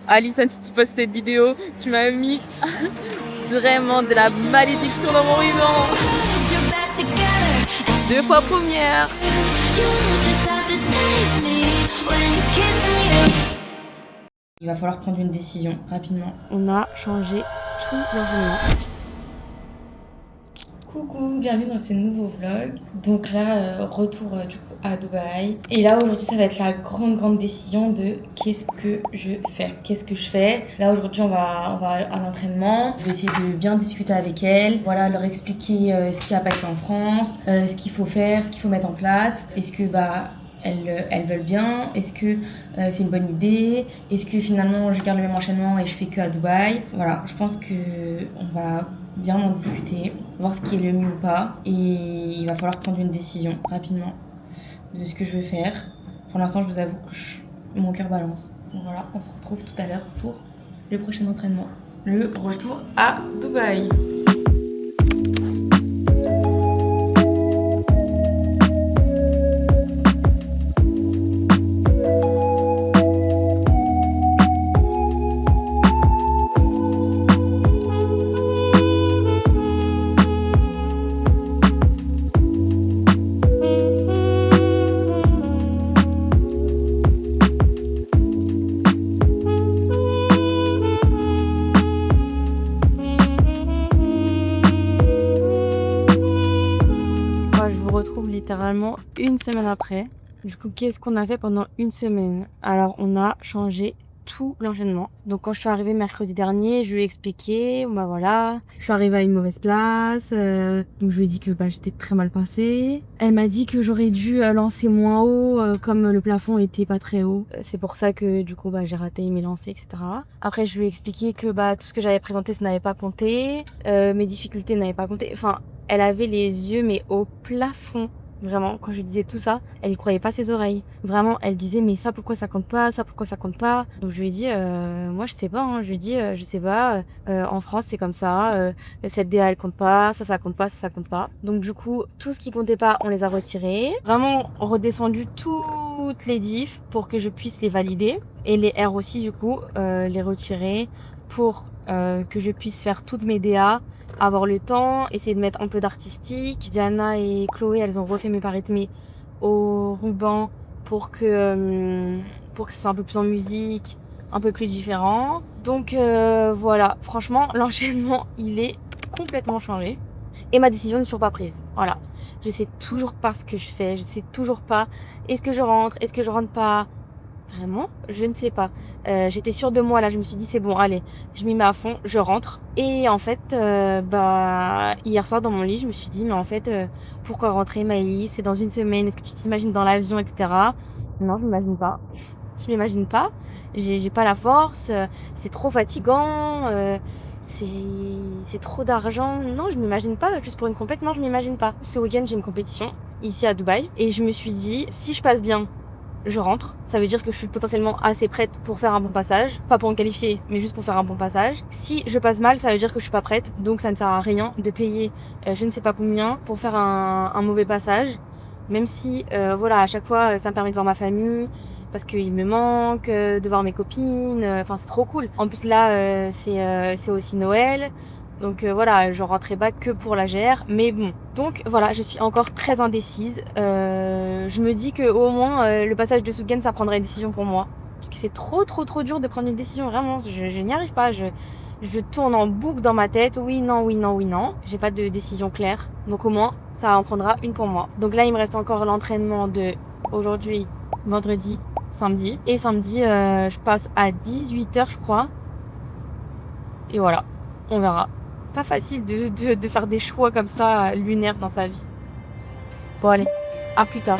Alison, si tu postes cette vidéo, tu m'as mis vraiment de la malédiction dans mon ruban. 2 fois première. Il va falloir prendre une décision rapidement. On a changé tout l'environnement. Coucou, bienvenue dans ce nouveau vlog. Donc là, retour du coup à Dubaï. Et là aujourd'hui ça va être la grande décision de qu'est-ce que je fais. Qu'est-ce que je fais? Là aujourd'hui on va à l'entraînement. Je vais essayer de bien discuter avec elles. Voilà, leur expliquer ce qui a pas été en France, ce qu'il faut faire, ce qu'il faut mettre en place. Est-ce que elles veulent bien? Est-ce que c'est une bonne idée? Est-ce que finalement je garde le même enchaînement et je fais que à Dubaï? Voilà, je pense que on va bien en discuter, voir ce qui est le mieux ou pas. Et il va falloir prendre une décision rapidement de ce que je veux faire. Pour l'instant, je vous avoue que mon cœur balance. Donc voilà, on se retrouve tout à l'heure pour le prochain entraînement. Le retour à Dubaï. Retrouve littéralement une semaine après. Du coup, qu'est-ce qu'on a fait pendant une semaine? Alors, on a changé tout l'enchaînement. Donc, quand je suis arrivée mercredi dernier, je lui ai expliqué, bah voilà, je suis arrivée à une mauvaise place. Donc, je lui ai dit que j'étais très mal passée. Elle m'a dit que j'aurais dû lancer moins haut, comme le plafond était pas très haut. C'est pour ça que du coup, j'ai raté mes lancers, etc. Après, je lui ai expliqué que tout ce que j'avais présenté, ça n'avait pas compté. Mes difficultés n'avaient pas compté. Enfin, elle avait les yeux mais au plafond. Vraiment, quand je lui disais tout ça, elle y croyait pas ses oreilles. Vraiment, elle disait mais ça pourquoi ça compte pas, ça pourquoi ça compte pas. Donc je lui ai dit moi je sais pas, hein. Je lui ai dit je sais pas, en France c'est comme ça, cette DA elle compte pas, ça compte pas, ça compte pas. Donc du coup, tout ce qui comptait pas, on les a retirés. Vraiment redescendu toutes les diffs pour que je puisse les valider. Et les R aussi du coup, les retirer pour que je puisse faire toutes mes DA, avoir le temps, essayer de mettre un peu d'artistique. Diana et Chloé, elles ont refait mes parythmés au ruban pour que ce soit un peu plus en musique, un peu plus différent. Donc voilà, franchement, l'enchaînement, il est complètement changé. Et ma décision n'est toujours pas prise. Voilà, je sais toujours pas ce que je fais, je sais toujours pas est-ce que je rentre, est-ce que je rentre pas. Vraiment, je ne sais pas. J'étais sûre de moi là, je me suis dit c'est bon, allez, je m'y mets à fond, je rentre. Et en fait, hier soir dans mon lit, je me suis dit mais en fait, pourquoi rentrer Maëlys? C'est dans une semaine, est-ce que tu t'imagines dans l'avion, etc. Non, je m'imagine pas. Je m'imagine pas. J'ai pas la force, c'est trop fatigant, c'est trop d'argent. Non, je m'imagine pas, juste pour une compète, non, je m'imagine pas. Ce week-end, j'ai une compétition ici à Dubaï et je me suis dit si je passe bien, je rentre. Ça veut dire que je suis potentiellement assez prête pour faire un bon passage. Pas pour me qualifier, mais juste pour faire un bon passage. Si je passe mal, ça veut dire que je suis pas prête. Donc ça ne sert à rien de payer je ne sais pas combien pour faire un mauvais passage. Même si, voilà, à chaque fois, ça me permet de voir ma famille. Parce qu'il me manque, de voir mes copines. Enfin, c'est trop cool. En plus, là, c'est aussi Noël. Donc voilà, je rentrais pas que pour la GR, mais bon. Donc voilà, je suis encore très indécise. Je me dis que au moins le passage de Souken, ça prendrait une décision pour moi. Parce que c'est trop dur de prendre une décision, vraiment. Je n'y arrive pas. Je tourne en boucle dans ma tête. Oui, non, oui, non, oui, non. J'ai pas de décision claire. Donc au moins, ça en prendra une pour moi. Donc là, il me reste encore l'entraînement de aujourd'hui, vendredi, samedi. Et samedi, je passe à 18h, je crois. Et voilà, on verra. Pas facile de faire des choix comme ça lunaires dans sa vie. Bon allez, à plus tard.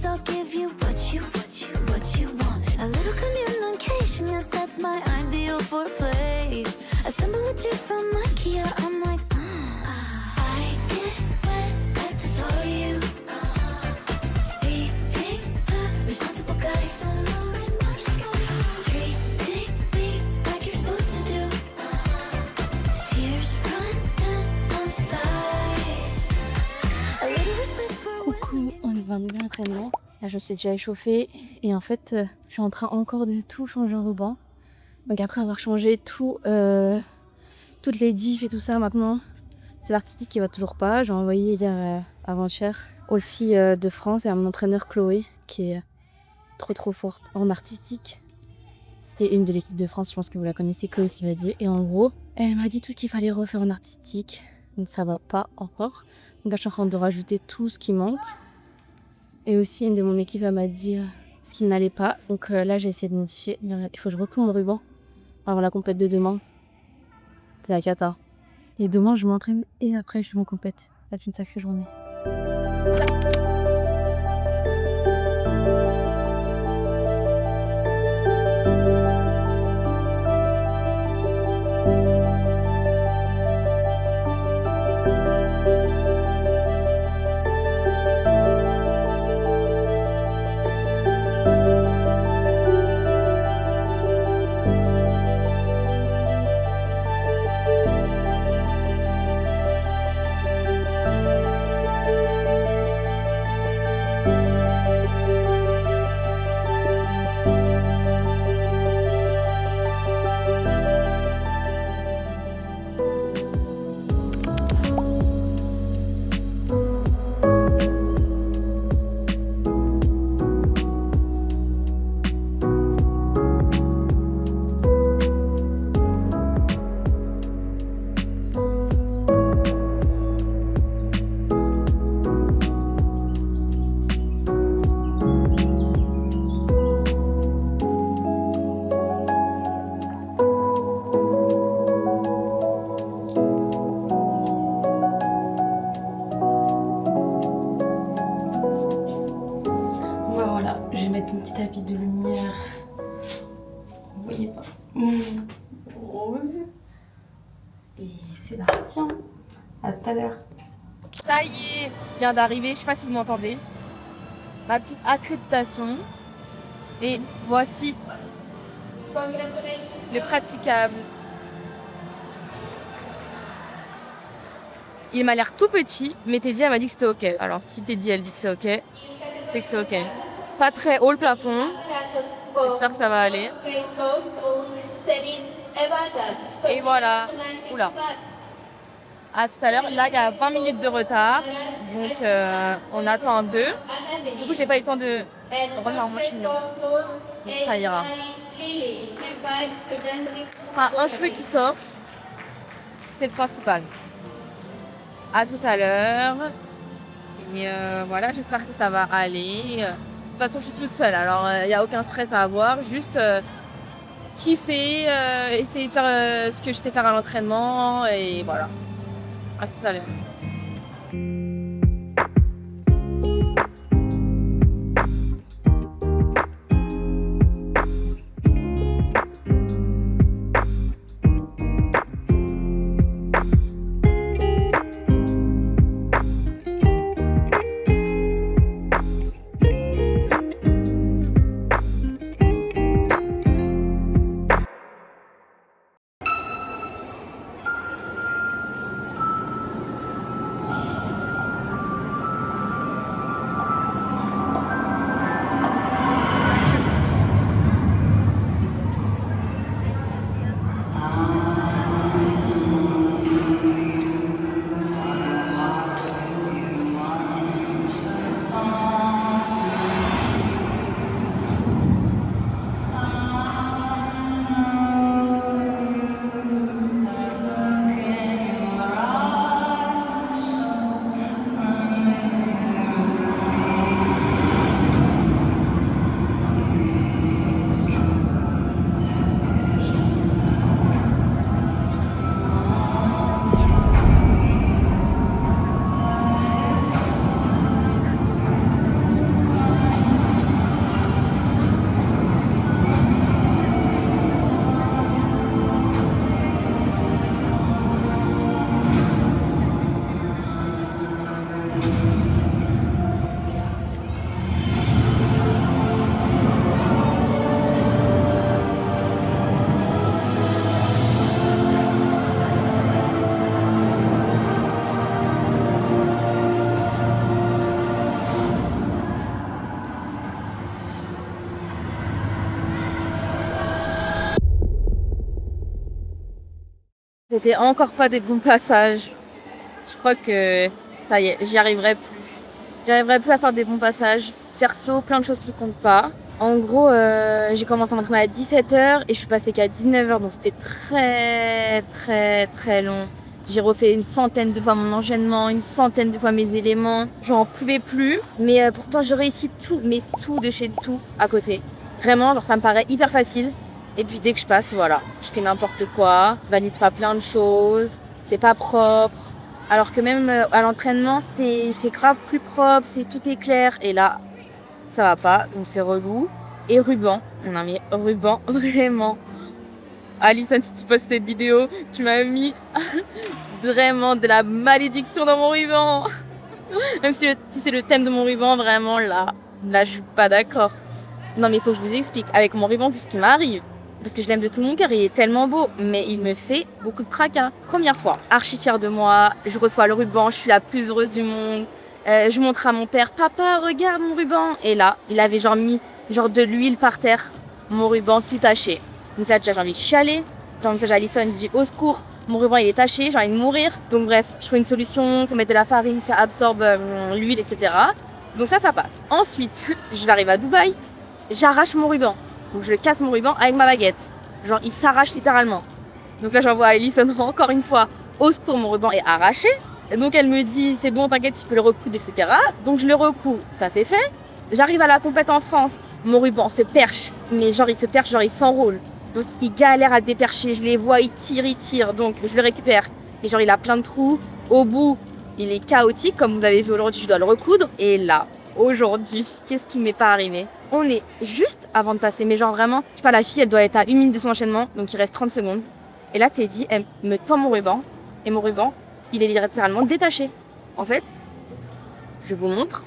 I'll give you what you want. A little communication, yes, that's my ideal foreplay. un nouvel entraînement. Là, je me suis déjà échauffée et en fait, je suis en train encore de tout changer en ruban. Donc après avoir changé tout, toutes les diffs et tout ça, maintenant, c'est l'artistique qui va toujours pas. J'ai envoyé hier avant-hier aux filles de France et à mon entraîneur Chloé, qui est trop forte en artistique. C'était une de l'équipe de France, je pense que vous la connaissez, Chloé Sivadi. Et en gros, elle m'a dit tout ce qu'il fallait refaire en artistique. Donc ça va pas encore. Donc là, je suis en train de rajouter tout ce qui manque. Et aussi, une de mon équipe, elle m'a dit ce qui n'allait pas. Donc là, j'ai essayé de modifier. Mais il faut que je recoule mon ruban avant la compète de demain. C'est la cata. Et demain, je m'entraîne et après, je suis en compète. Ça va être une sacrée journée. Voilà, je vais mettre mon petit tapis de lumière. Vous voyez pas mon rose. Et c'est parti. Hein. À tout à l'heure. Ça y est, je viens d'arriver. Je sais pas si vous m'entendez. Ma petite accréditation. Et voici le praticable. Il m'a l'air tout petit, mais Teddy elle m'a dit que c'était ok. Alors si Teddy elle dit que c'est ok, c'est que c'est ok. Pas très haut le plafond. J'espère que ça va aller. Et voilà. Oula. À tout à l'heure. Là, il y a 20 minutes de retard. Donc, on attend un peu. Du coup, j'ai pas eu le temps de refaire mon chignon. Donc, ça ira. Enfin, un cheveu qui sort. C'est le principal. À tout à l'heure. Et voilà, j'espère que ça va aller. De toute façon, je suis toute seule, alors il n'y a aucun stress à avoir. Juste kiffer, essayer de faire ce que je sais faire à l'entraînement. Et voilà. À tout à l'heure. c'était encore pas des bons passages. Je crois que ça y est, j'y arriverai plus. J'y arriverai plus à faire des bons passages. Cerceau, plein de choses qui comptent pas. En gros, j'ai commencé à m'entraîner à 17h et je suis passée qu'à 19h, donc c'était très long. J'ai refait une centaine de fois mon enchaînement, une centaine de fois mes éléments. J'en pouvais plus, mais pourtant je réussis tout, mais tout de chez tout à côté. Vraiment, genre ça me paraît hyper facile. Et puis dès que je passe, voilà, je fais n'importe quoi, je valide pas plein de choses, c'est pas propre. Alors que même à l'entraînement, c'est grave plus propre, tout est clair. Et là, ça va pas, donc c'est relou. Et ruban, on a mis ruban, vraiment. Alison, si tu postes cette vidéo, tu m'as mis vraiment de la malédiction dans mon ruban. Même si c'est le thème de mon ruban, vraiment, là je suis pas d'accord. Non mais il faut que je vous explique, avec mon ruban, tout ce qui m'arrive. Parce que je l'aime de tout mon cœur, il est tellement beau, mais il me fait beaucoup de tracas. Première fois, archi fière de moi, je reçois le ruban, je suis la plus heureuse du monde. Je montre à mon père, papa, regarde mon ruban. Et là, il avait mis de l'huile par terre, mon ruban tout taché. Donc là, déjà, j'ai envie de chialer. J'ai un message à Alison, je dis au secours, mon ruban il est taché, j'ai envie de mourir. Donc bref, je trouve une solution, il faut mettre de la farine, ça absorbe l'huile, etc. Donc ça passe. Ensuite, je vais arriver à Dubaï, j'arrache mon ruban. Donc je casse mon ruban avec ma baguette. Genre, il s'arrache littéralement. Donc là, j'envoie à Alison encore une fois, au secours, mon ruban est arraché. Et donc elle me dit, c'est bon, t'inquiète, tu peux le recoudre, etc. Donc je le recouds, ça c'est fait. J'arrive à la compète en France, mon ruban se perche, mais genre il se perche, genre il s'enroule. Donc il galère à le dépercher, je les vois, il tire, donc je le récupère. Et genre il a plein de trous, au bout il est chaotique, comme vous avez vu aujourd'hui, je dois le recoudre. Et là, aujourd'hui, qu'est-ce qui m'est pas arrivé? On est juste avant de passer, mais genre vraiment, je sais pas, la fille elle doit être à 1 minute de son enchaînement, donc il reste 30 secondes. Et là Teddy, elle me tend mon ruban, et mon ruban, il est littéralement détaché. En fait, je vous montre,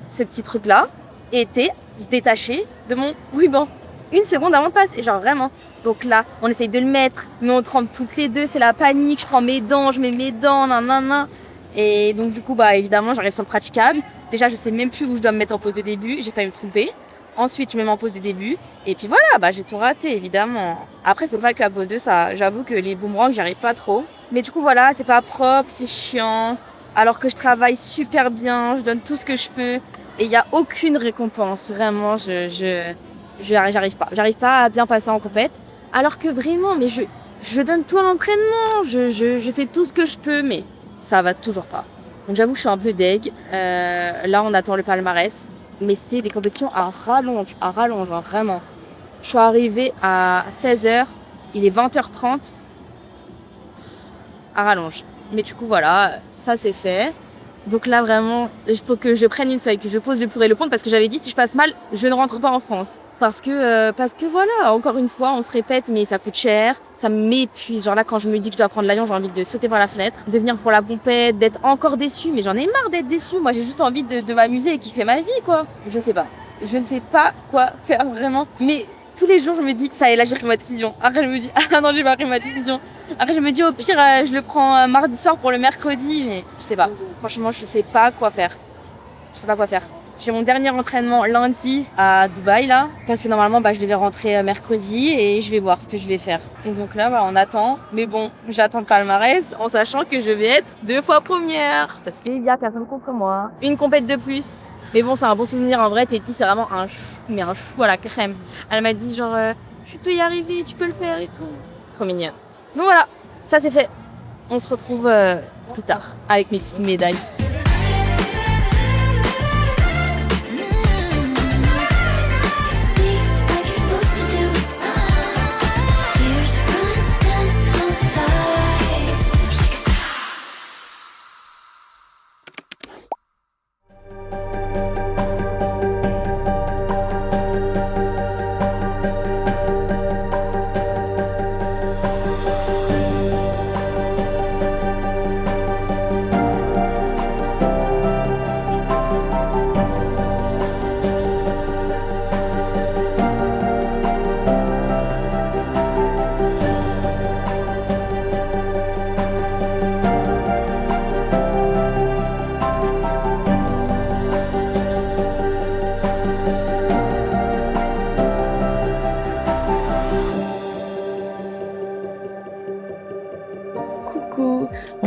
ce petit truc là était détaché de mon ruban. 1 seconde avant de passer, genre vraiment. Donc là, on essaye de le mettre, mais on tremble toutes les deux, c'est la panique, je prends mes dents, je mets mes dents, nanana. Et donc du coup, bah évidemment, j'arrive sur le praticable. Déjà, je sais même plus où je dois me mettre en pause de début, j'ai failli me tromper. Ensuite, je me mets en pause de début. Et puis voilà, bah j'ai tout raté, évidemment. Après, c'est pas qu'à cause de ça. J'avoue que les boomerangs, j'arrive pas trop. Mais du coup, voilà, c'est pas propre, c'est chiant. Alors que je travaille super bien, je donne tout ce que je peux. Et il n'y a aucune récompense. Vraiment, j'arrive pas. J'arrive pas à bien passer en compète. Alors que vraiment, mais je donne tout à l'entraînement. Je fais tout ce que je peux, mais ça va toujours pas. Donc j'avoue que je suis un peu deg. Là, on attend le palmarès. Mais c'est des compétitions à rallonge, hein, vraiment. Je suis arrivée à 16h, il est 20h30, à rallonge. Mais du coup, voilà, ça c'est fait. Donc là, vraiment, il faut que je prenne une feuille, que je pose le pour et le contre, parce que j'avais dit, si je passe mal, je ne rentre pas en France. Parce que voilà, encore une fois, on se répète, mais ça coûte cher, ça m'épuise. Genre là, quand je me dis que je dois prendre l'avion, j'ai envie de sauter par la fenêtre, de venir pour la compète, d'être encore déçue. Mais j'en ai marre d'être déçue. Moi, j'ai juste envie de m'amuser et kiffer ma vie, quoi. Je sais pas. Je ne sais pas quoi faire vraiment. Mais tous les jours, je me dis que ça y est, là, j'ai pris ma décision. Après, je me dis, ah non, j'ai pas pris ma décision. Après, je me dis, au pire, je le prends mardi soir pour le mercredi. Mais je sais pas. Franchement, je sais pas quoi faire. Je sais pas quoi faire. J'ai mon dernier entraînement lundi à Dubaï là, parce que normalement je devais rentrer mercredi et je vais voir ce que je vais faire. Et donc là on attend, mais bon, j'attends le palmarès en sachant que je vais être 2 fois première, parce qu'il y a personne contre moi. Une compète de plus, mais bon c'est un bon souvenir en vrai. Teddy c'est vraiment un chou, mais un chou à la crème. Elle m'a dit genre tu peux y arriver, tu peux le faire et tout. Trop mignonne. Donc voilà, ça c'est fait. On se retrouve plus tard avec mes petites médailles.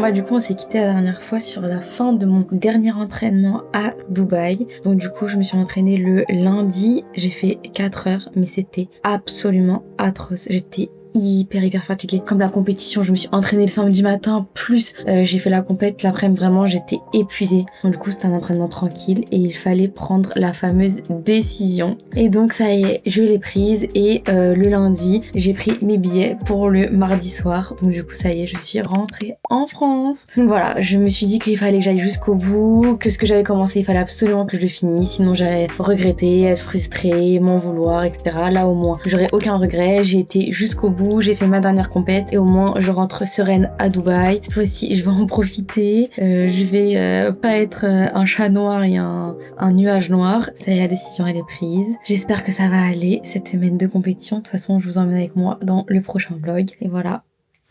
bah du coup on s'est quitté la dernière fois sur la fin de mon dernier entraînement à Dubaï. Donc du coup je me suis entraînée le lundi, j'ai fait 4 heures mais c'était absolument atroce. J'étais hyper fatiguée. Comme la compétition, je me suis entraînée le samedi matin, plus j'ai fait la compète l'après-midi, vraiment j'étais épuisée. Donc du coup c'était un entraînement tranquille et il fallait prendre la fameuse décision. Et donc ça y est, je l'ai prise et le lundi j'ai pris mes billets pour le mardi soir. Donc du coup ça y est, je suis rentrée en France. Donc voilà, je me suis dit qu'il fallait que j'aille jusqu'au bout, que ce que j'avais commencé il fallait absolument que je le finisse, sinon j'allais regretter, être frustrée, m'en vouloir, etc. Là au moins j'aurais aucun regret, j'ai été jusqu'au bout. J'ai fait ma dernière compète et au moins je rentre sereine à Dubaï. Cette fois-ci je vais en profiter, je vais pas être un chat noir et un nuage noir. Ça y est, la décision elle est prise. J'espère que ça va aller cette semaine de compétition. De toute façon je vous emmène avec moi dans le prochain vlog et voilà,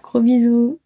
gros bisous.